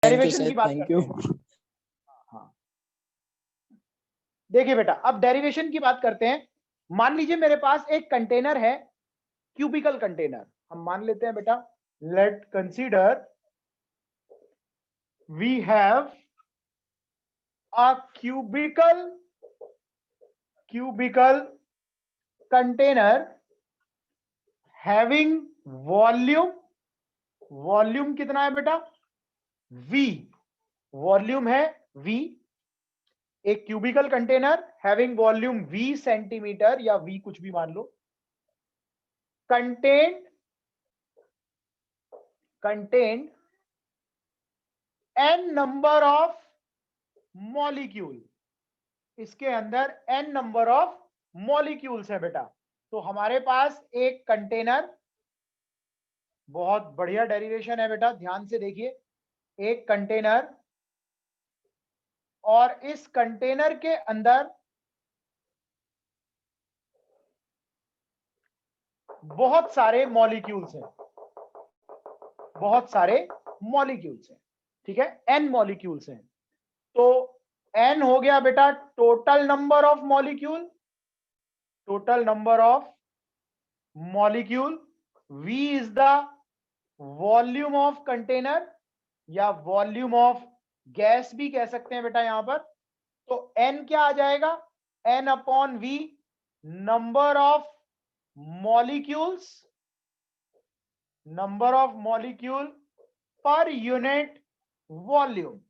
Derivation की बात करते हैं। हाँ देखिए बेटा, अब डेरिवेशन की बात करते हैं। मान लीजिए मेरे पास एक कंटेनर है, क्यूबिकल कंटेनर। हम मान लेते हैं बेटा, let consider we have a cubical container having volume कितना है बेटा, V, वॉल्यूम है V। एक cubical container having volume V centimetre, या V कुछ भी मान लो, contained n number of molecule, इसके अंदर n नंबर ऑफ मॉलिक्यूल्स है बेटा। तो हमारे पास एक कंटेनर, बहुत बढ़िया डेरिवेशन है बेटा, ध्यान से देखिए, एक कंटेनर, और इस कंटेनर के अंदर बहुत सारे मॉलिक्यूल्स हैं, बहुत सारे मॉलिक्यूल्स हैं, ठीक है, n मॉलिक्यूल्स हैं। तो n हो गया बेटा total number of molecule, total number of molecule. V is the volume of container, या वॉल्यूम ऑफ गैस भी कह सकते हैं बेटा यहां पर। तो n क्या आ जाएगा, n upon V, number of molecules, number of molecule per unit volume,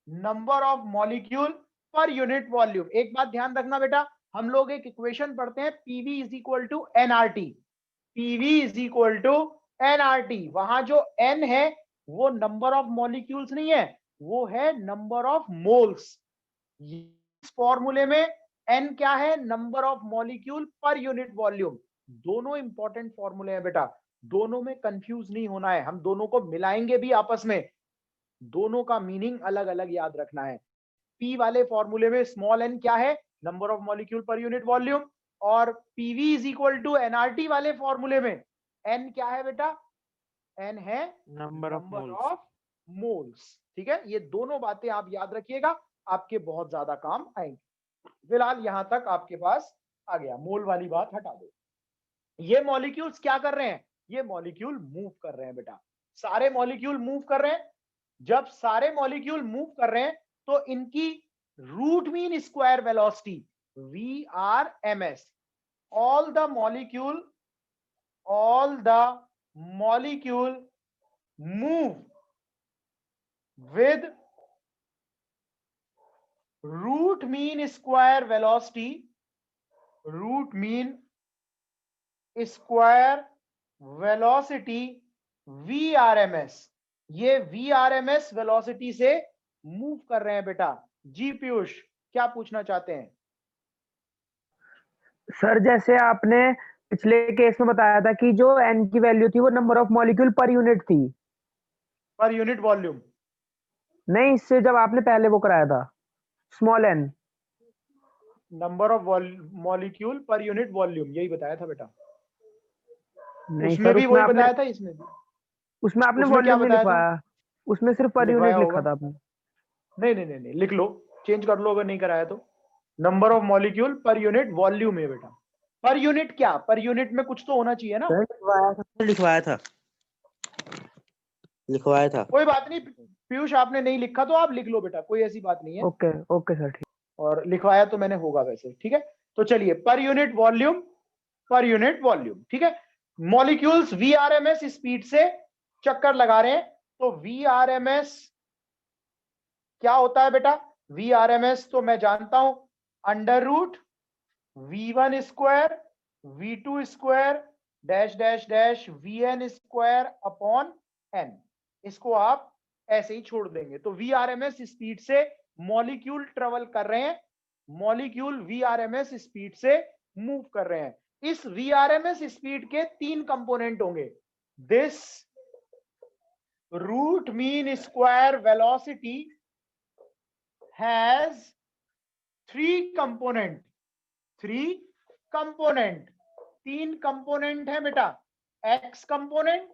number of molecule per unit volume. एक बात ध्यान रखना बेटा, हम लोग एक इक्वेशन पढ़ते हैं, PV is equal to NRT, PV is equal to NRT. वहां जो n है वो नंबर ऑफ मॉलिक्यूल्स नहीं है, वो है नंबर ऑफ मोल्स। इस फॉर्मूले में n क्या है, number of molecule per unit volume. दोनों इंपॉर्टेंट फॉर्मूले हैं बेटा, दोनों में कंफ्यूज नहीं होना है, हम दोनों को मिलाएंगे भी आपस में, दोनों का मीनिंग अलग अलग याद रखना है। P वाले फॉर्मूले में स्मॉल n क्या है, number of molecule per unit volume, और PV is equal to NRT वाले फॉर्मूले में n क्या है बेटा, n है नंबर ऑफ मोल्स। ठीक है, ये दोनों बातें आप याद रखिएगा, आपके बहुत ज्यादा काम आएंगे। फिलहाल यहां तक आपके पास आ गया, मोल वाली बात हटा दो। ये मॉलिक्यूल्स क्या कर रहे हैं, ये मॉलिक्यूल मूव कर रहे हैं बेटा, सारे मॉलिक्यूल मूव कर रहे हैं। जब सारे मॉलिक्यूल मूव कर रहे हैं तो इनकी root mean square velocity VRMS, all the molecule move with root mean square velocity, root mean square velocity VRMS। ये VRMS वेलोसिटी से मूव कर रहे हैं बेटा। जी पीयूष, क्या पूछना चाहते हैं? सर जैसे आपने पिछले केस में बताया था कि जो n की वैल्यू थी वो number of molecule per unit थी, पर यूनिट वॉल्यूम नहीं, इससे जब आपने पहले वो कराया था small n, number of molecule per unit volume, यही बताया था बेटा। नहीं उसमें सर, भी वही बताया था, इसमें भी। उसमें आपने उसमें क्या वॉल्यूम नहीं बताया था? लिखवाया, उसमें सिर्फ पर यूनिट लिखवाया लिखा होगा। था आपने। नहीं नहीं नहीं नहीं, लिख लो, चेंज कर लो अगर नहीं कराया तो। Number of molecule per unit volume है बेटा। पर यूनिट क्या, पर यूनिट में कुछ तो होना चाहिए ना। लिखवाया था। कोई बात नहीं पीयूष, आपने नहीं लिखा तो आप लिख लो बेटा, कोई ऐसी बात नहीं है। ओके ओके सर, ठीक। और लिखवाया तो मैंने होगा वैसे, ठीक है। तो चलिए, पर यूनिट वॉल्यूम, पर यूनिट वॉल्यूम, ठीक है। मॉलिक्यूल्स VRMS स्पीड से चक्कर लगा रहे हैं, तो VRMS क्या होता है बेटा? VRMS तो मैं जानता हूं, under root V1 square V2 square dash dash dash VN square upon n। इसको आप ऐसे ही छोड़ देंगे। तो VRMS स्पीड से मॉलिक्यूल ट्रेवल कर रहे हैं, मॉलिक्यूल VRMS स्पीड से मूव कर रहे हैं। इस VRMS स्पीड के 3 कंपोनेंट होंगे। This root mean square velocity has 3 component, 3 component, 3 component है बेटा। x कंपोनेंट,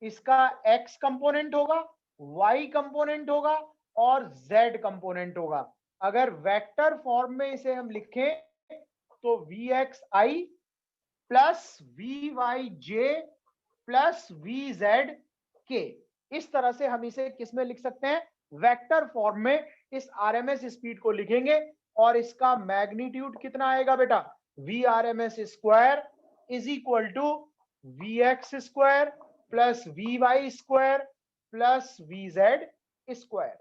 इसका x कंपोनेंट होगा, y कंपोनेंट होगा और z कंपोनेंट होगा। अगर वेक्टर फॉर्म में इसे हम लिखें तो vxi plus vyj plus vzk, इस तरह से हम इसे किस में लिख सकते हैं, वेक्टर फॉर्म में इस आरएमएस स्पीड को लिखेंगे और इसका मैग्नीट्यूड कितना आएगा बेटा, Vrms square is equal to Vx square plus Vy square plus Vz square.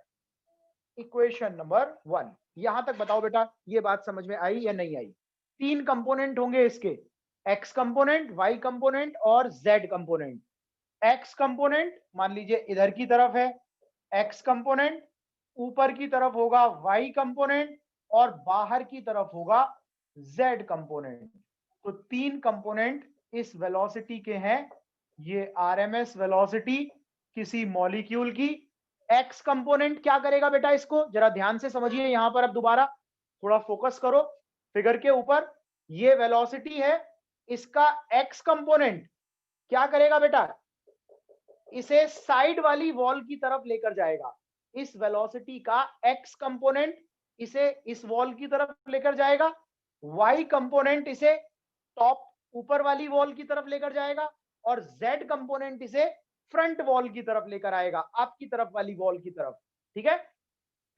Equation number 1। यहां तक बताओ बेटा, ये बात समझ में आई या नहीं आई? 3 कंपोनेंट होंगे इसके, x कंपोनेंट, y कंपोनेंट और z कंपोनेंट। x कंपोनेंट मान लीजिए इधर की तरफ है, x कंपोनेंट ऊपर की तरफ होगा y कंपोनेंट और बाहर की तरफ होगा z कंपोनेंट। तो 3 कंपोनेंट इस वेलोसिटी के हैं। ये आरएमएस वेलोसिटी किसी मॉलिक्यूल की। x कंपोनेंट क्या करेगा बेटा, इसको जरा ध्यान से समझिए। यहां पर अब दोबारा थोड़ा फोकस करो फिगर के ऊपर। ये वेलोसिटी है, इसका x कंपोनेंट क्या करेगा बेटा, इसे साइड वाली वॉल की तरफ लेकर जाएगा। इस वेलोसिटी का x कंपोनेंट इसे इस वॉल की तरफ लेकर जाएगा, y कंपोनेंट इसे टॉप ऊपर वाली वॉल की तरफ लेकर जाएगा और z कंपोनेंट इसे फ्रंट वॉल की तरफ लेकर आएगा, आपकी तरफ वाली वॉल की तरफ। ठीक है,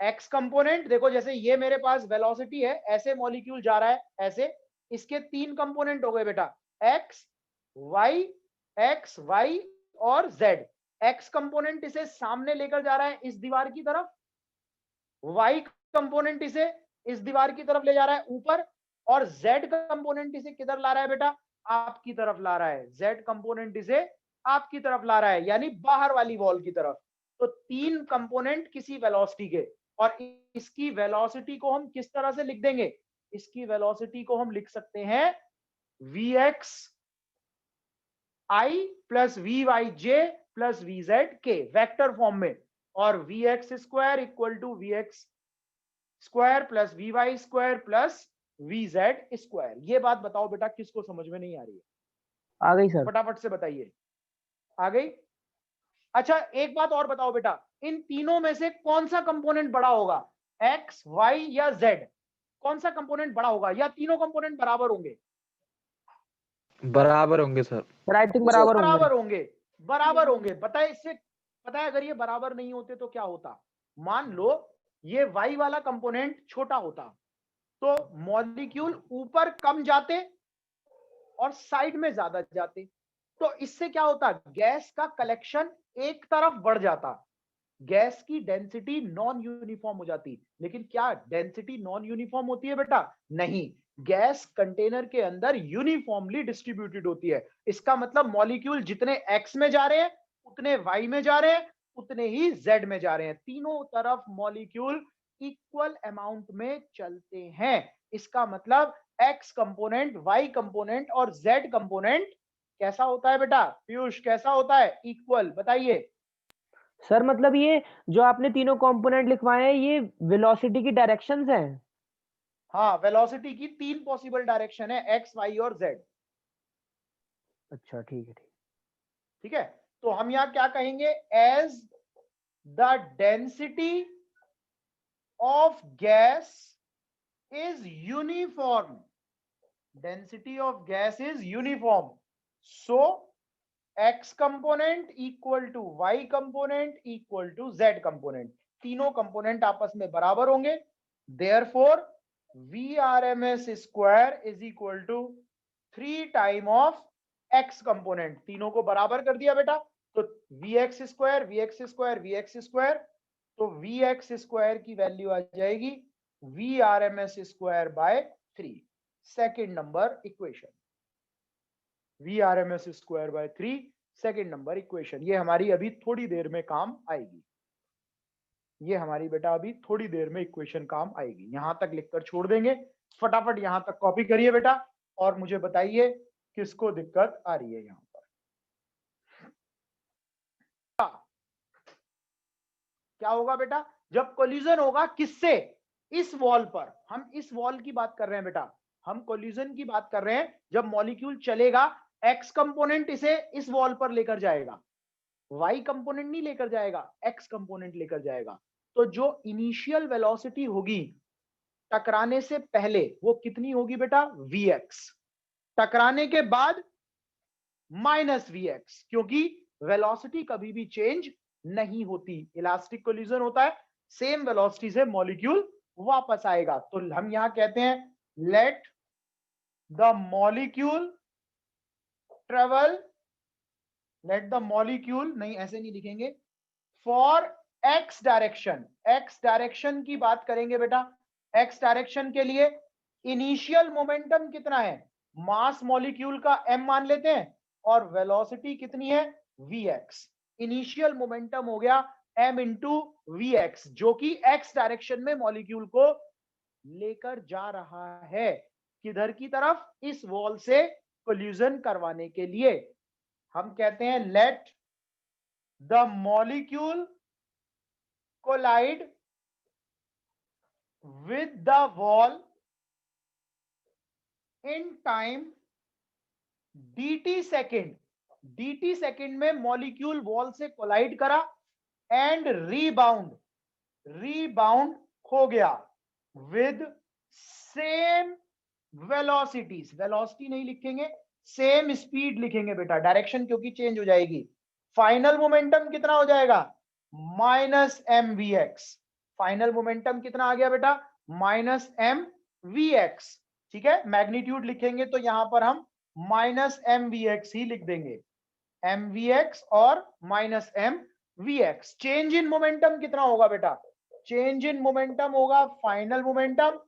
x कंपोनेंट देखो, जैसे ये मेरे पास वेलोसिटी है, ऐसे मॉलिक्यूल जा रहा है ऐसे, इसके 3 कंपोनेंट हो गए बेटा, x y और z। x कंपोनेंट इसे सामने लेकर जा रहा है इस दीवार की तरफ, y कंपोनेंट इसे इस दीवार की तरफ ले जा रहा है ऊपर, और z कंपोनेंट इसे किधर ला रहा है बेटा, आपकी तरफ ला रहा है। z कंपोनेंट इसे आपकी तरफ ला रहा है, यानी बाहर वाली वॉल की तरफ। तो 3 कंपोनेंट किसी वेलोसिटी के, और इसकी वेलोसिटी को हम किस तरह से लिख देंगे, इसकी वेलोसिटी को हम लिख सकते हैं vx i plus vyj plus vzk vector form में, और vx square equal to vx square plus vy square plus vz square. ये बात बताओ बेटा, किसको समझ में नहीं आ रही है? आ गई सर। फटाफट से बताइए, आ गई? अच्छा एक बात और बताओ बेटा, इन तीनों में से कौन सा कंपोनेंट बड़ा होगा, x y या z? कौन सा कंपोनेंट बड़ा होगा, या तीनों कंपोनेंट बराबर होंगे? बराबर होंगे सर। आई थिंक बराबर होंगे। बराबर होंगे, बराबर होंगे। पता है इससे, पता है अगर ये बराबर नहीं होते तो क्या होता? मान लो ये y वाला कंपोनेंट छोटा होता तो मॉलिक्यूल ऊपर कम जाते और साइड में ज्यादा जाते, तो इससे क्या होता, गैस का कलेक्शन एक तरफ बढ़ जाता, गैस की डेंसिटी नॉन यूनिफॉर्म हो जाती। लेकिन क्या डेंसिटी नॉन यूनिफॉर्म होती है बेटा? नहीं, गैस कंटेनर के अंदर यूनिफॉर्मली डिस्ट्रीब्यूटेड होती है। इसका मतलब मॉलिक्यूल जितने x में जा रहे हैं उतने y में जा रहे हैं, उतने ही z में जा रहे हैं। तीनों तरफ मॉलिक्यूल इक्वल अमाउंट में चलते हैं। इसका मतलब x कंपोनेंट, y कंपोनेंट और z कंपोनेंट कैसा होता है बेटा? पीयूष कैसा होता है? इक्वल। बताइए सर मतलब ये जो आपने तीनों कंपोनेंट लिखवाए हैं ये वेलोसिटी की डायरेक्शंस हैं। हाँ, वेलोसिटी की 3 पॉसिबल डायरेक्शन है, x y और z। अच्छा ठीक है, ठीक है, तो हम यहां क्या कहेंगे, as the density of gas is uniform, density of gas is uniform, so x component equal to y component equal to z component, तीनों कंपोनेंट आपस में बराबर होंगे। Therefore Vrms square is equal to 3 time of x component, तीनों को बराबर कर दिया बेटा, तो vx square vx square vx square, तो vx स्क्वायर की वैल्यू आ जाएगी Vrms square by 3। Second number equation, Vrms square by 3, second number equation. ये हमारी अभी थोड़ी देर में काम आएगी, ये हमारी बेटा अभी थोड़ी देर में इक्वेशन काम आएगी। यहां तक लिखकर छोड़ देंगे, फटाफट यहां तक कॉपी करिए बेटा और मुझे बताइए किसको दिक्कत आ रही है यहां पर। क्या होगा बेटा, जब कोलिजन होगा किससे, इस वॉल पर, हम इस वॉल की बात कर रहे हैं बेटा, हम कोलिजन की बात कर रहे हैं। जब मॉलिक्यूल चलेगा x कंपोनेंट इसे इस वॉल पर लेकर जाएगा, y कंपोनेंट नहीं लेकर जाएगा, x कंपोनेंट लेकर जाएगा। तो जो इनिशियल वेलोसिटी होगी टकराने से पहले वो कितनी होगी बेटा, vx। टकराने के बाद माइनस vx, क्योंकि वेलोसिटी कभी भी चेंज नहीं होती, इलास्टिक कोलिजन होता है, सेम वेलोसिटी से मॉलिक्यूल वापस आएगा। तो हम यहां कहते हैं let the molecule travel, let the molecule, नहीं ऐसे नहीं लिखेंगे, for x direction. x direction की बात करेंगे बेटा, x डायरेक्शन के लिए इनिशियल मोमेंटम कितना है, मास मॉलिक्यूल का m मान लेते हैं, और वेलोसिटी कितनी है, vx। इनिशियल मोमेंटम हो गया m इंटू vx, जो कि x डायरेक्शन में मॉलिक्यूल को लेकर जा रहा है, किधर की तरफ, इस वॉल से कोल्यूजन करवाने के लिए। हम कहते हैं let the molecule collide with the wall in time dt second. dt second में मॉलिक्यूल वॉल से कोलाइड करा एंड रीबाउंड हो गया विद सेम वेलोसिटीज, वेलोसिटी नहीं लिखेंगे, सेम स्पीड लिखेंगे बेटा, डायरेक्शन क्योंकि चेंज हो जाएगी। फाइनल मोमेंटम कितना हो जाएगा, minus M V X. Final momentum कितना आ गया बेटा, माइनस एम वी एक्स। ठीक है, मैग्नीट्यूड लिखेंगे तो यहां पर हम माइनस एम वी एक्स ही लिख देंगे, एम वी एक्स और minus M V X. Change in momentum कितना होगा बेटा, चेंज इन मोमेंटम होगा final momentum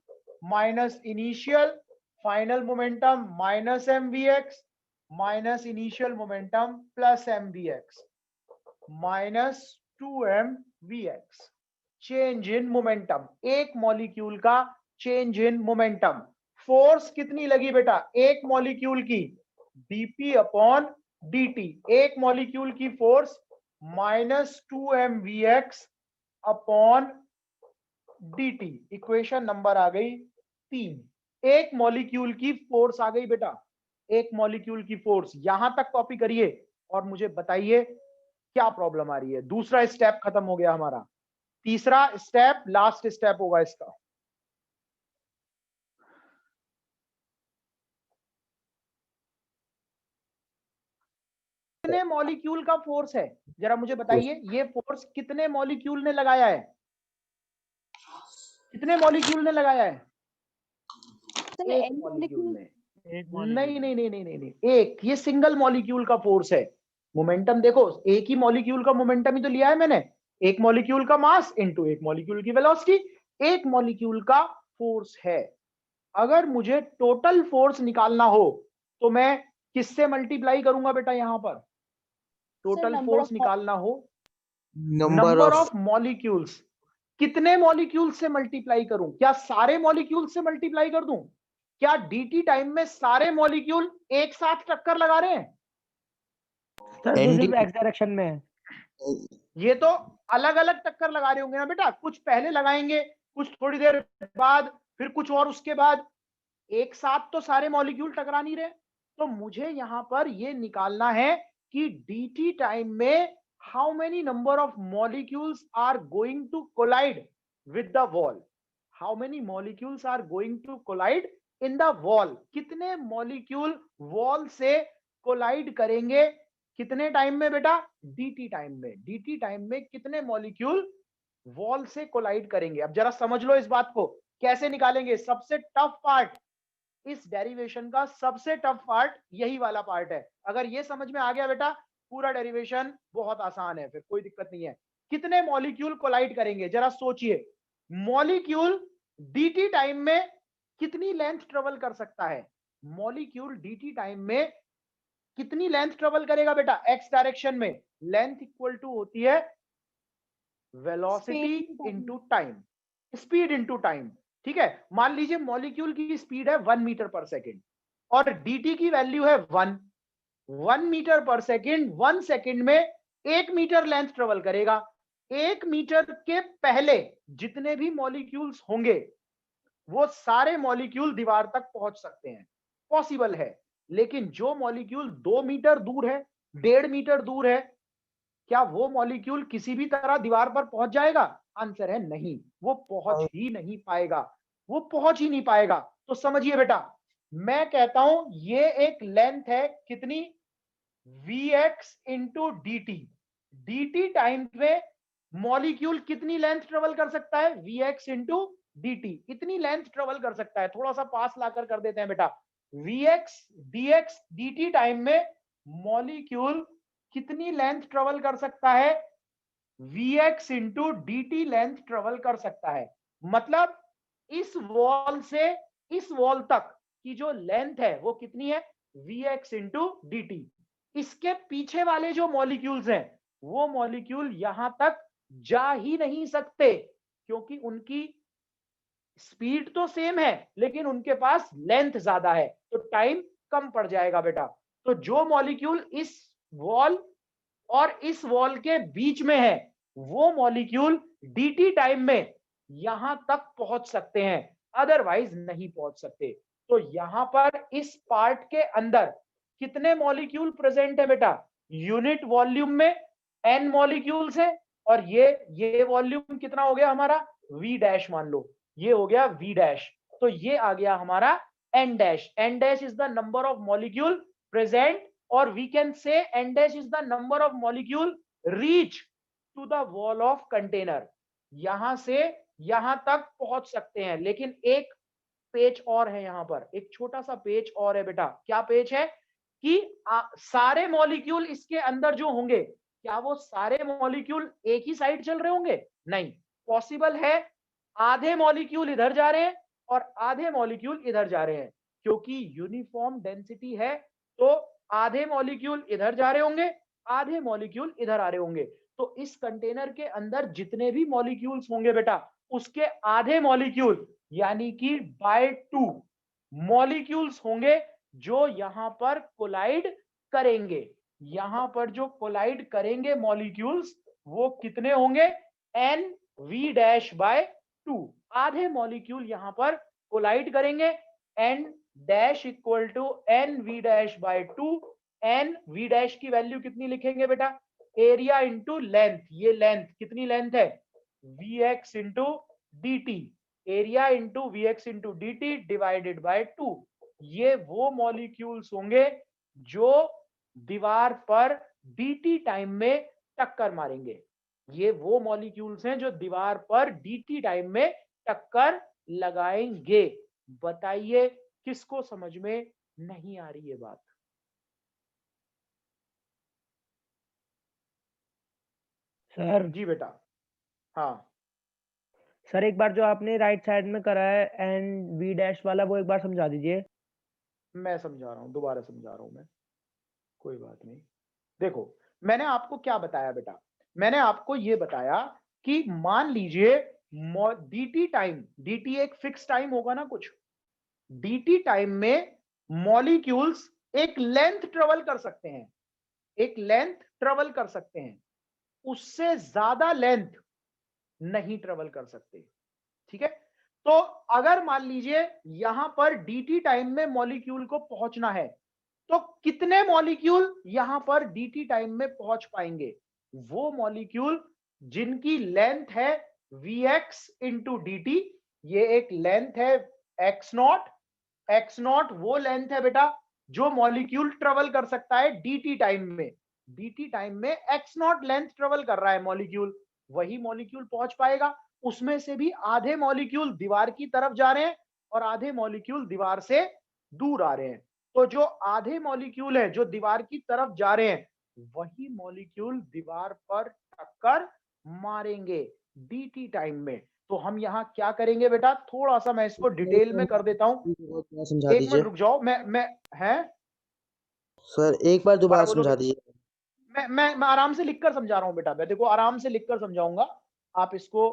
minus initial, final momentum minus M V X minus initial momentum plus M V X minus 2mvx। Change in momentum, एक molecule का change in momentum. Force कितनी लगी बेटा, एक मॉलिक्यूल की dp अपॉन dt, एक मॉलिक्यूल की force minus 2mvx upon dt। Equation number आ गई 3। एक मॉलिक्यूल की फोर्स आ गई बेटा, एक मॉलिक्यूल की फोर्स। यहां तक कॉपी करिए और मुझे बताइए क्या प्रॉब्लम आ रही है। दूसरा स्टेप खत्म हो गया हमारा, तीसरा स्टेप लास्ट स्टेप होगा इसका। कितने मॉलिक्यूल का फोर्स है, जरा मुझे बताइए, ये फोर्स कितने मॉलिक्यूल ने लगाया है, कितने मॉलिक्यूल ने लगाया है, एक मॉलिक्यूल ने। नहीं नहीं नहीं नहीं नहीं नहीं, एक, ये सिंगल मॉलिक्यूल का फोर्स है। मोमेंटम देखो, एक ही मॉलिक्यूल का मोमेंटम ही तो लिया है मैंने, एक मॉलिक्यूल का मास इनटू एक मॉलिक्यूल की वेलोसिटी, एक मॉलिक्यूल का फोर्स है। अगर मुझे टोटल फोर्स निकालना हो तो मैं किससे मल्टीप्लाई करूंगा बेटा, यहां पर टोटल फोर्स निकालना हो, नंबर ऑफ मॉलिक्यूल्स, कितने मॉलिक्यूल्स से मल्टीप्लाई करूं, क्या सारे मॉलिक्यूल्स से मल्टीप्लाई कर दूं, क्या dt टाइम में सारे मॉलिक्यूल एक साथ टक्कर लगा रहे हैं, सर वो सिर्फ एक्स डायरेक्शन में है। ये तो अलग अलग टक्कर लगा रहे होंगे ना बेटा, कुछ पहले लगाएंगे, कुछ थोड़ी देर बाद, फिर कुछ और उसके बाद, एक साथ तो सारे मॉलिक्यूल टकरा नहीं रहे। तो मुझे यहां पर ये निकालना है कि dt टाइम में how many number of molecules are going to collide with the wall, how many molecules are going to collide in the wall, कितने मॉलिक्यूल वॉल से कोलाइड करेंगे, कितने टाइम में बेटा, dt टाइम में, dt टाइम में कितने मॉलिक्यूल वॉल से कोलाइड करेंगे। अब जरा समझ लो इस बात को कैसे निकालेंगे। सबसे टफ पार्ट इस डेरिवेशन का, सबसे टफ पार्ट यही वाला पार्ट है। अगर ये समझ में आ गया बेटा, पूरा डेरिवेशन बहुत आसान है, फिर कोई दिक्कत नहीं है। कितने मॉलिक्यूल कोलाइड करेंगे, जरा सोचिए, मॉलिक्यूल dt टाइम में कितनी लेंथ ट्रेवल कर सकता है, मॉलिक्यूल dt टाइम में कितनी लेंथ ट्रेवल करेगा बेटा, x डायरेक्शन में लेंथ इक्वल टू होती है velocity into time, speed into time. ठीक है, मान लीजिए मॉलिक्यूल की स्पीड है 1 मीटर पर सेकेंड और dt की वैल्यू है 1 मीटर पर सेकेंड, 1 सेकेंड में 1 मीटर लेंथ ट्रेवल करेगा। 1 मीटर के पहले जितने भी मॉलिक्यूल्स होंगे वो सारे मॉलिक्यूल दीवार तक पहुंच सकते हैं, पॉसिबल है। लेकिन जो मॉलिक्यूल 2 मीटर दूर है, 1.5 मीटर दूर है, क्या वो मॉलिक्यूल किसी भी तरह दीवार पर पहुंच जाएगा? आंसर है नहीं, वो पहुंच ही नहीं पाएगा, वो पहुंच ही नहीं पाएगा। तो समझिए बेटा, मैं कहता हूं ये एक लेंथ है कितनी, Vx into D T time में मॉलिक्यूल कितनी लेंथ ट्रेवल कर सकता है? Vx इंटू dt, इतनी लेंथ ट्रेवल कर सकता है। थोड़ा सा पास लाकर कर देते हैं बेटा, Vx dx dt टाइम में मॉलिक्यूल कितनी लेंथ ट्रेवल कर सकता है? Vx into dt length travel कर सकता है। मतलब इस वॉल से इस वॉल तक की जो लेंथ है वो कितनी है? Vx into dt। इसके पीछे वाले जो मॉलिक्यूल्स हैं वो मॉलिक्यूल यहां तक जा ही नहीं सकते, क्योंकि उनकी स्पीड तो सेम है लेकिन उनके पास लेंथ ज्यादा है, तो टाइम कम पड़ जाएगा बेटा। तो जो मॉलिक्यूल इस वॉल और इस वॉल के बीच में है वो मॉलिक्यूल dt टाइम में यहां तक पहुंच सकते हैं, अदरवाइज नहीं पहुंच सकते। तो यहां पर इस पार्ट के अंदर कितने मॉलिक्यूल प्रेजेंट है बेटा? यूनिट वॉल्यूम में n मॉलिक्यूल्स है, और ये वॉल्यूम कितना हो गया हमारा? v डैश मान लो, ये हो गया v डैश, तो ये आ गया हमारा n dash. n dash is the number of molecule present, और we can say n dash is the number of molecule reach to the wall of container. यहां से यहां तक पहुंच सकते हैं, लेकिन एक पेच और है, यहां पर एक छोटा सा पेच और है बेटा। क्या पेच है? कि सारे मॉलिक्यूल इसके अंदर जो होंगे, क्या वो सारे मॉलिक्यूल एक ही साइड चल रहे होंगे? नहीं, पॉसिबल है आधे मॉलिक्यूल इधर जा रहे हैं और आधे मॉलिक्यूल इधर जा रहे हैं, क्योंकि यूनिफॉर्म डेंसिटी है। तो आधे मॉलिक्यूल इधर जा रहे होंगे, आधे मॉलिक्यूल इधर आ रहे होंगे। तो इस कंटेनर के अंदर जितने भी मॉलिक्यूल्स होंगे बेटा, उसके आधे मॉलिक्यूल यानी कि बाय 2 मॉलिक्यूल्स होंगे जो यहां पर कोलाइड करेंगे। यहां पर जो कोलाइड करेंगे मॉलिक्यूल्स, वो कितने होंगे? N V dash by 2। आधे मॉलिक्यूल यहां पर कोलाइड करेंगे, N dash equal to N V dash by 2। N V dash की वैल्यू कितनी लिखेंगे बेटा? Area into length. ये लेंथ कितनी लेंथ है? Vx into D T, area into Vx into D T divided by 2। ये वो मॉलिक्यूल्स होंगे जो दीवार पर dt टाइम में टक्कर मारेंगे। ये वो मॉलिक्यूल्स हैं जो दीवार पर dt टाइम में टक्कर लगाएंगे। बताइए किसको समझ में नहीं आ रही है बात? सर जी बेटा। हाँ, सर एक बार जो आपने राइट साइड में करा है एंड वी डैश वाला वो एक बार समझा दीजिए। मैं समझा रहा हूं, दोबारा समझा रहा हूं मैं, कोई बात नहीं। देखो, मैंने आपको क्या बताया बेटा? मैंने आपको ये बताया कि मान लीजिए dt टाइम, dt एक फिक्स टाइम होगा ना कुछ, dt टाइम में मॉलिक्यूल्स एक लेंथ ट्रेवल कर सकते हैं, एक लेंथ ट्रेवल कर सकते हैं, उससे ज्यादा लेंथ नहीं ट्रेवल कर सकते। ठीक है? तो अगर मान लीजिए यहां पर dt टाइम में मॉलिक्यूल को पहुंचना है, तो कितने मॉलिक्यूल यहां पर dt टाइम में पहुंच पाएंगे? वो मॉलिक्यूल जिनकी लेंथ है Vx इंटू dt, ये एक लेंथ है x नॉट। एक्स नॉट वो लेंथ है बेटा जो मॉलिक्यूल ट्रेवल कर सकता है dt टाइम में। dt टाइम में एक्स नॉट लेंथ ट्रेवल कर रहा है मॉलिक्यूल, वही मॉलिक्यूल पहुंच पाएगा। उसमें से भी आधे मॉलिक्यूल दीवार की तरफ जा रहे हैं और आधे मॉलिक्यूल दीवार से दूर आ रहे हैं। तो जो आधे मॉलिक्यूल है जो दीवार की तरफ जा रहे हैं, वही मॉलिक्यूल दीवार पर टक्कर मारेंगे dt टाइम में। तो हम यहां क्या करेंगे बेटा? थोड़ा सा मैं इसको डिटेल में कर देता हूं। समझा एक मिनट दीजिए रुक जाओ, मैं हैं, सर, एक बार दोबारा दोबारा बोलो समझा बेटा। दीजिए। मैं आराम से लिखकर समझा रहा हूं बेटा, मैं देखो आराम से लिखकर समझाऊंगा, आप इसको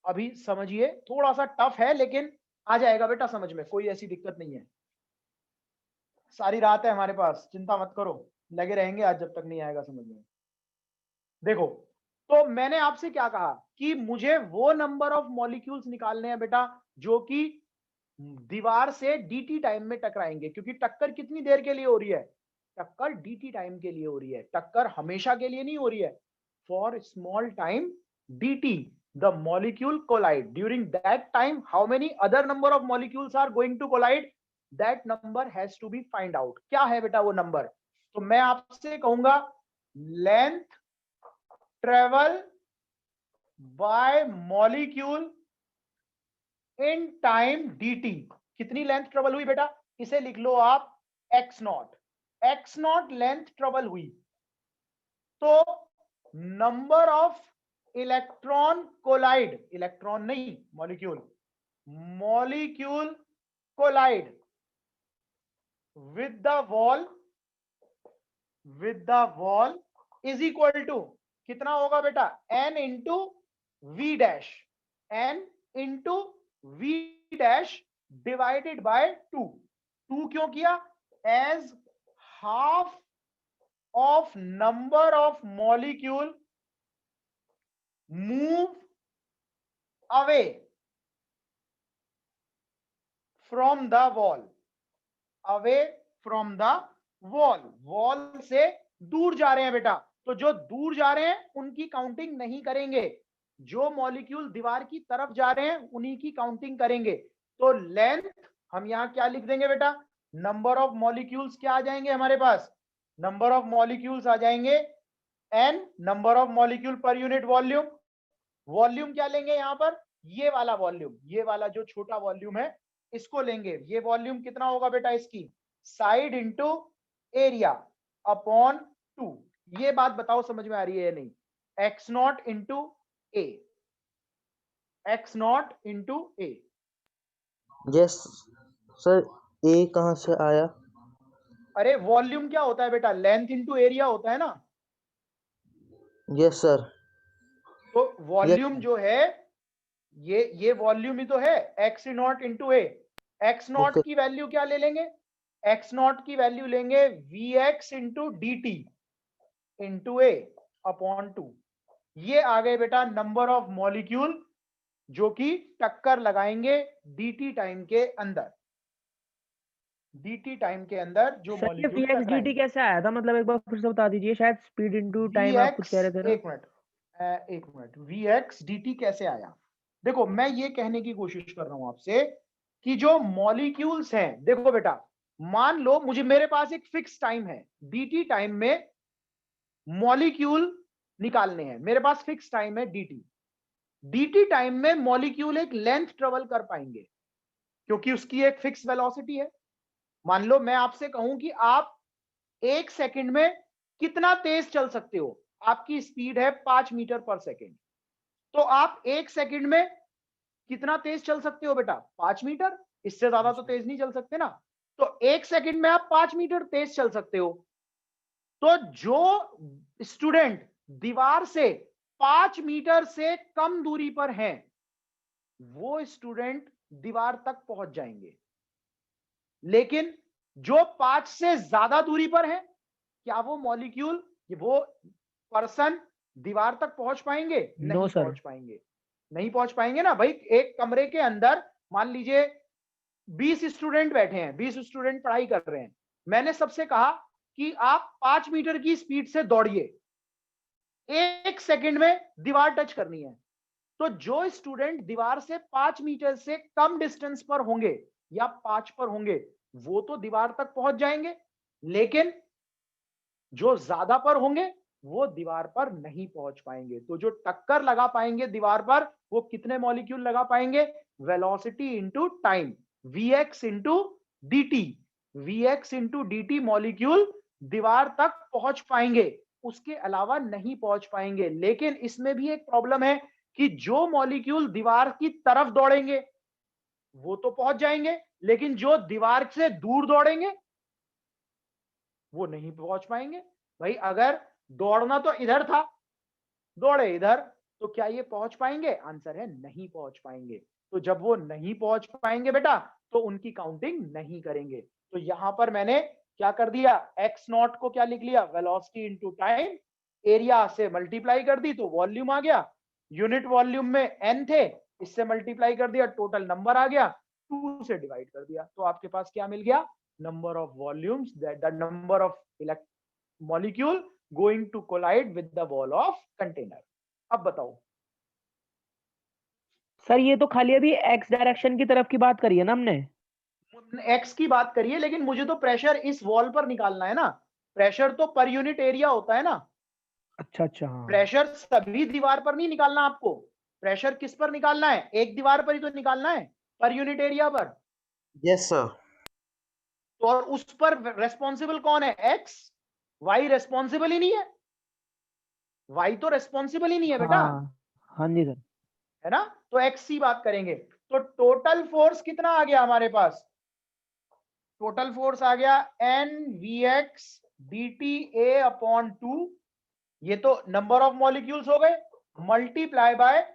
अभी समझिए। थोड़ा सा टफ है लेकिन आ जाएगा बेटा समझ में, कोई ऐसी दिक्कत नहीं है। सारी रात है हमारे पास, चिंता मत करो, लगे रहेंगे आज जब तक नहीं आएगा समझ में। देखो, तो मैंने आपसे क्या कहा कि मुझे वो नंबर ऑफ मॉलिक्यूल्स निकालने हैं बेटा जो कि दीवार से dt टाइम में टकराएंगे, क्योंकि टक्कर कितनी देर के लिए हो रही है? टक्कर dt टाइम के लिए हो रही है, टक्कर हमेशा के लिए नहीं हो रही है। for small time dt the molecule collide. During that time how many other number of molecules are going to collide? That number has to be find out. क्या है बेटा वो नंबर? तो मैं आपसे कहूंगा length travel by molecule in time dt. कितनी length travel हुई बेटा? इसे लिख लो आप x naught. x naught length travel हुई तो number of electron collide, electron नहीं molecule, molecule collide with the wall is equal to कितना होगा बेटा? n into v dash, n into v dash divided by 2. 2 क्यों किया? as half of number of molecule move away from the wall, away from the wall, wall से दूर जा रहे हैं बेटा. तो जो दूर जा रहे हैं उनकी काउंटिंग नहीं करेंगे, जो मॉलिक्यूल दीवार की तरफ जा रहे हैं उन्हीं की काउंटिंग करेंगे. तो लेंथ हम यहां क्या लिख देंगे बेटा? नंबर ऑफ मॉलिक्यूल्स क्या आ जाएंगे हमारे पास? नंबर ऑफ मॉलिक्यूल्स आ जाएंगे n, number of molecule per unit volume. Volume क्या लेंगे यहां पर? ये वाला वॉल्यूम, ये वाला जो छोटा वॉल्यूम है इसको लेंगे. ये वॉल्यूम कितना होगा बेटा? इसकी साइड इंटू एरिया अपॉन 2. ये बात बताओ समझ में आ रही है या नहीं? x naught into a, x naught into a. Yes sir. A कहाँ से आया? अरे वॉल्यूम क्या होता है बेटा? लेंथ इंटू एरिया होता है ना. Yes sir. तो वॉल्यूम जो है ये वॉल्यूम ही तो है, x naught into a. x naught की वैल्यू क्या ले लेंगे? x नॉट की वैल्यू लेंगे vx into D t into a upon 2. ये आ गए बेटा नंबर ऑफ मॉलिक्यूल जो कि टक्कर लगाएंगे dt टाइम के अंदर. dt टाइम के अंदर जो मॉलिक्यूल vx dt कैसे आया था? मतलब एक बार फिर से बता दीजिए. शायद स्पीड इनटू टाइम आप कुछ कह रहे थे ना. एक मिनट vx dt कैसे आया? देखो मैं ये कहने की कोशिश कर रहा हूं आपसे कि जो मॉलिक्यूल्स हैं, देखो बेटा मान लो मुझे मेरे पास एक फिक्स टाइम है, dt टाइम में मॉलिक्यूल निकालने हैं. मेरे पास फिक्स टाइम है dt टाइम में मॉलिक्यूल एक लेंथ ट्रेवल कर पाएंगे क्योंकि उसकी एक फिक्स वेलोसिटी है. मान लो मैं आपसे कहूं कि आप 1 सेकंड में कितना तेज चल सकते हो, आपकी स्पीड है 5 मीटर पर सेकंड, तो आप 1 सेकंड में कितना तेज चल सकते हो बेटा? 5 मीटर. इससे ज्यादा तो तेज नहीं चल सकते ना. तो 1 सेकंड में आप 5 मीटर तेज चल सकते हो. तो जो स्टूडेंट दीवार से 5 मीटर से कम दूरी पर हैं वो स्टूडेंट दीवार तक पहुंच जाएंगे. लेकिन जो 5 से ज्यादा दूरी पर है, क्या वो मॉलिक्यूल, वो पर्सन दीवार तक पहुंच पाएंगे? नहीं पहुंच पाएंगे. नहीं पहुंच पाएंगे ना भाई. एक कमरे के अंदर मान लीजिए 20 स्टूडेंट बैठे हैं, 20 स्टूडेंट पढ़ाई कर रहे हैं. मैंने सबसे कहा कि आप 5 मीटर की स्पीड से दौड़िए, 1 सेकंड में दीवार टच करनी है. तो जो स्टूडेंट दीवार से 5 मीटर से कम डिस्टेंस पर होंगे या 5 पर होंगे वो तो दीवार तक पहुंच जाएंगे, लेकिन जो ज्यादा पर होंगे वो दीवार पर नहीं पहुंच पाएंगे. तो जो टक्कर लगा पाएंगे दीवार पर वो कितने मॉलिक्यूल लगा पाएंगे? Velocity into time, vx into dt. vx into dt molecule दीवार तक पहुंच पाएंगे, उसके अलावा नहीं पहुंच पाएंगे. लेकिन इसमें भी एक प्रॉब्लम है कि जो मॉलिक्यूल दीवार की तरफ दौड़ेंगे वो तो पहुंच जाएंगे, लेकिन जो दीवार से दूर दौड़ेंगे वो नहीं पहुंच पाएंगे. भाई अगर दौड़ना तो इधर था, दौड़े इधर, तो क्या ये पहुंच पाएंगे? आंसर है नहीं पहुंच पाएंगे. तो जब वो नहीं पहुंच पाएंगे बेटा तो उनकी काउंटिंग नहीं करेंगे. तो यहां पर मैंने क्या कर दिया? x नॉट को क्या लिख लिया? वेलोसिटी इंटू टाइम, एरिया से मल्टीप्लाई कर दी तो वॉल्यूम आ गया. यूनिट वॉल्यूम में n थे, इससे मल्टीप्लाई कर दिया, टोटल नंबर आ गया, 2 से डिवाइड कर दिया. तो आपके पास क्या मिल गया? Number of volumes, the number of molecule going to collide with the wall of container. अब बताओ। सर ये तो खाली अभी एक्स डायरेक्शन की तरफ की बात करी है ना हमने। एक्स की बात करिए, लेकिन मुझे तो प्रेशर इस वॉल पर निकालना है ना। प्रेशर तो पर यूनिट एरिया होता है ना। अच्छा अच्छा हाँ। प्रेशर सभी दीवार पर नहीं निकालना आपको। प्रेशर किस पर निकालना है? एक दीवार पर ही तो निकालना है, पर यूनिट एरिया पर। Yes sir. तो और उस पर रेस्पॉन्सिबल कौन है? एक्स। वाई रेस्पॉन्सिबल ही नहीं है। वाई तो रेस्पॉन्सिबल ही नहीं है बेटा, हाँ हाँ जी सर। है ना। तो एक्स की बात करेंगे। तो टोटल फोर्स कितना आ गया हमारे पास? टोटल फोर्स आ गया N V X D T A upon 2। ये तो नंबर ऑफ मॉलिक्यूल्स हो गए, multiply by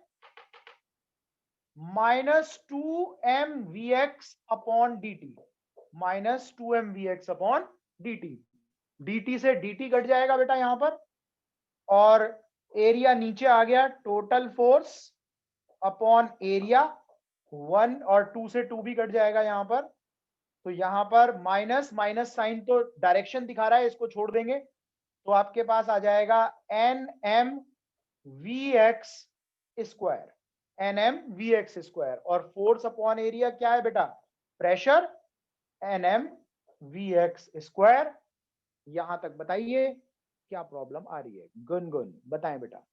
-2mvx upon dt। -2mvx upon dt। dt से dt कट जाएगा बेटा यहां पर, और एरिया नीचे आ गया। टोटल फोर्स अपॉन एरिया, 1 और 2 से 2 भी कट जाएगा यहां पर। तो यहां पर माइनस माइनस साइन तो डायरेक्शन दिखा रहा है, इसको छोड़ देंगे। तो आपके पास आ जाएगा N M V X square, N M V X square. और फोर्स अपॉन एरिया क्या है बेटा? Pressure, N M V X square. यहां तक बताइए क्या प्रॉब्लम आ रही है? गुनगुन बताएं बेटा।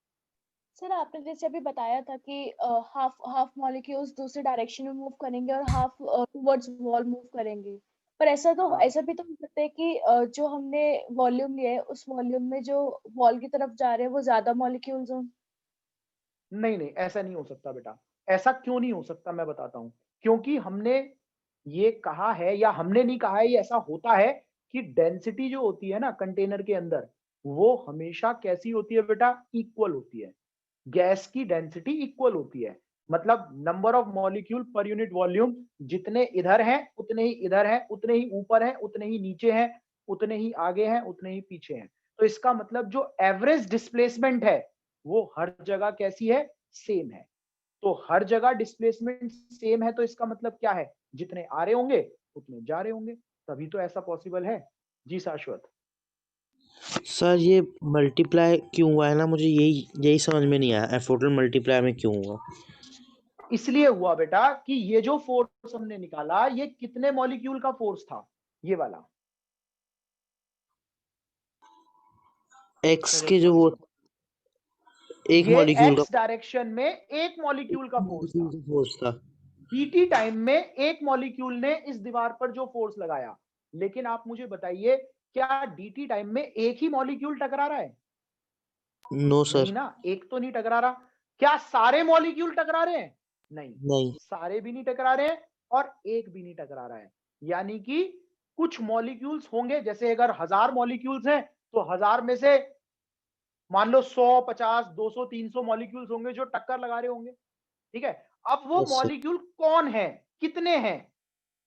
सर आपने जैसे अभी बताया था कि हाफ हाफ मॉलिक्यूल्स दूसरे डायरेक्शन में मूव करेंगे और हाफ टुवर्ड्स वॉल मूव करेंगे। पर हाँ। ऐसा भी तो हो सकता है कि जो हमने वॉल्यूम लिया है उस वॉल्यूम में जो वॉल की तरफ जा रहे हैं वो ज्यादा मॉलिक्यूल्स हों। नहीं नहीं, ऐसा नहीं हो सकता बेटा। ऐसा क्यों नहीं हो सकता, मैं बताता हूं। क्योंकि हमने ये कहा है, या हमने नहीं कहा है, ये ऐसा होता है कि डेंसिटी जो होती है ना कंटेनर के अंदर, वो हमेशा कैसी होती है बेटा? इक्वल होती है। गैस की डेंसिटी इक्वल होती है। मतलब number of molecule per unit volume, जितने इधर हैं उतने ही इधर हैं, उतने ही ऊपर हैं, उतने ही नीचे हैं, उतने ही आगे हैं, उतने ही पीछे हैं। तो इसका मतलब जो एवरेज डिस्प्लेसमेंट है वो हर जगह कैसी है? सेम है। तो हर जगह डिस्प्लेसमेंट सेम है, तो इसका मतलब क्या है? जितने आ रहे होंगे उतने जा रहे होंगे, तभी तो ऐसा पॉसिबल है। जी शाश्वत। सर ये मल्टीप्लाई क्यों हुआ है ना, मुझे यही यही समझ में नहीं आया, टोटल मल्टीप्लाई में क्यों हुआ। इसलिए हुआ बेटा कि ये जो फोर्स हमने निकाला, ये कितने मॉलिक्यूल का फोर्स था? ये वाला एक्स के जो वो एक ये मॉलिक्यूल का एक्स डायरेक्शन में एक मॉलिक्यूल का फोर्स था। फोर्स था। dt टाइम में एक मॉलिक्यूल ने इस दीवार पर जो फोर्स लगाया। लेकिन आप मुझे बताइए, क्या dt टाइम में एक ही मॉलिक्यूल टकरा रहा है? नो नहीं सर। ना, एक तो नहीं टकरा रहा। क्या सारे मॉलिक्यूल टकरा रहे हैं? नहीं, नहीं। सारे भी नहीं टकरा रहे हैं और एक भी नहीं टकरा रहा है। यानी कि कुछ मॉलिक्यूल्स होंगे, जैसे अगर 1000 मॉलिक्यूल्स हैं तो 1000 में से मान लो 100, 50, 200, 300 मॉलिक्यूल्स होंगे जो टक्कर लगा रहे होंगे। ठीक है। अब वो यस सर। मॉलिक्यूल कौन है, कितने हैं,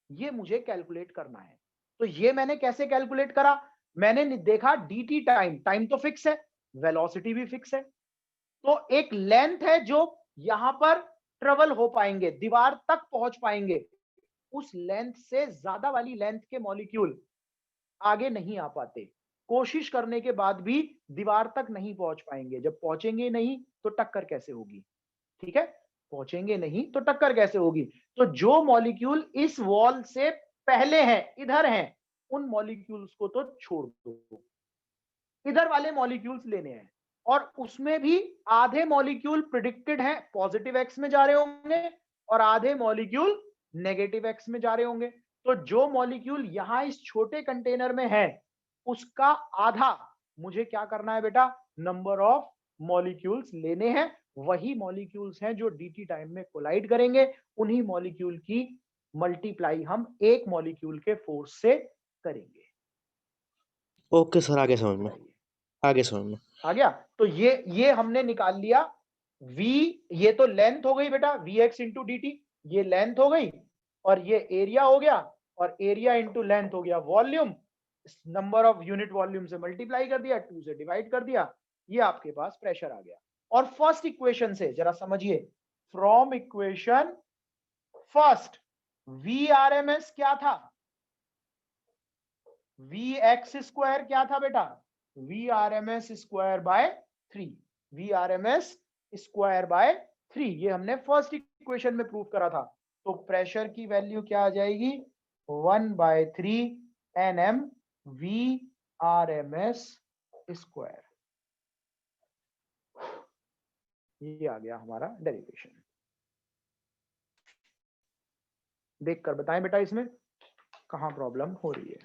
ये मुझे कैलकुलेट करना है। तो ये मैंने कैसे कैलकुलेट करा? मैंने देखा dt टाइम, टाइम तो फिक्स है, वेलोसिटी भी फिक्स है। तो एक लेंथ है जो यहां पर ट्रेवल हो पाएंगे, दीवार तक पहुंच पाएंगे। उस लेंथ से ज्यादा वाली लेंथ के मॉलिक्यूल आगे नहीं आ पाते। कोशिश करने के बाद भी दीवार तक नहीं पहुंच पाएंगे। जब पहुंचेंगे नहीं तो टक्कर कैसे होगी? ठीक है, पहुंचेंगे नहीं तो टक्कर कैसे होगी? तो जो मॉलिक्यूल इस वॉल से पहले हैं, इधर हैं, उन मॉलिक्यूल्स को तो छोड़ दो, इधर वाले मॉलिक्यूल्स लेने हैं। और उसमें भी आधे मॉलिक्यूल प्रिडिक्टेड हैं पॉजिटिव एक्स में जा रहे होंगे, और आधे मॉलिक्यूल नेगेटिव एक्स में जा रहे होंगे। तो जो मॉलिक्यूल यहां इस छोटे कंटेनर में है, उसका आधा मुझे क्या करना है बेटा? नंबर ऑफ मॉलिक्यूल्स लेने हैं। वही मॉलिक्यूल्स हैं जो dt टाइम में कोलाइड करेंगे। उन्हीं मॉलिक्यूल की मल्टीप्लाई हम एक मॉलिक्यूल के फोर्स से करेंगे। ओके सर, आगे समझ में, बताइए, आगे समझ में। आ गया? तो ये हमने निकाल लिया। v, ये तो लेंथ हो गई बेटा, vx इंटू डी टी, ये लेंथ हो गई। और ये एरिया हो गया, और एरिया इंटू लेंथ हो गया volume. Number of unit volume से मल्टीप्लाई कर दिया, 2 से डिवाइड कर दिया, ये आपके पास प्रेशर आ गया। और फर्स्ट इक्वेशन से जरा समझिए, from equation first, V R M S क्या था? वी एक्स स्क्वायर क्या था बेटा? VRMS square by 3, VRMS square by 3, ये हमने फर्स्ट इक्वेशन में प्रूव करा था। तो प्रेशर की वैल्यू क्या आ जाएगी, 1/3 Nm VRMS स्क्वायर। ये आ गया हमारा डेरिवेशन। देखकर बताएं बेटा इसमें कहां प्रॉब्लम हो रही है।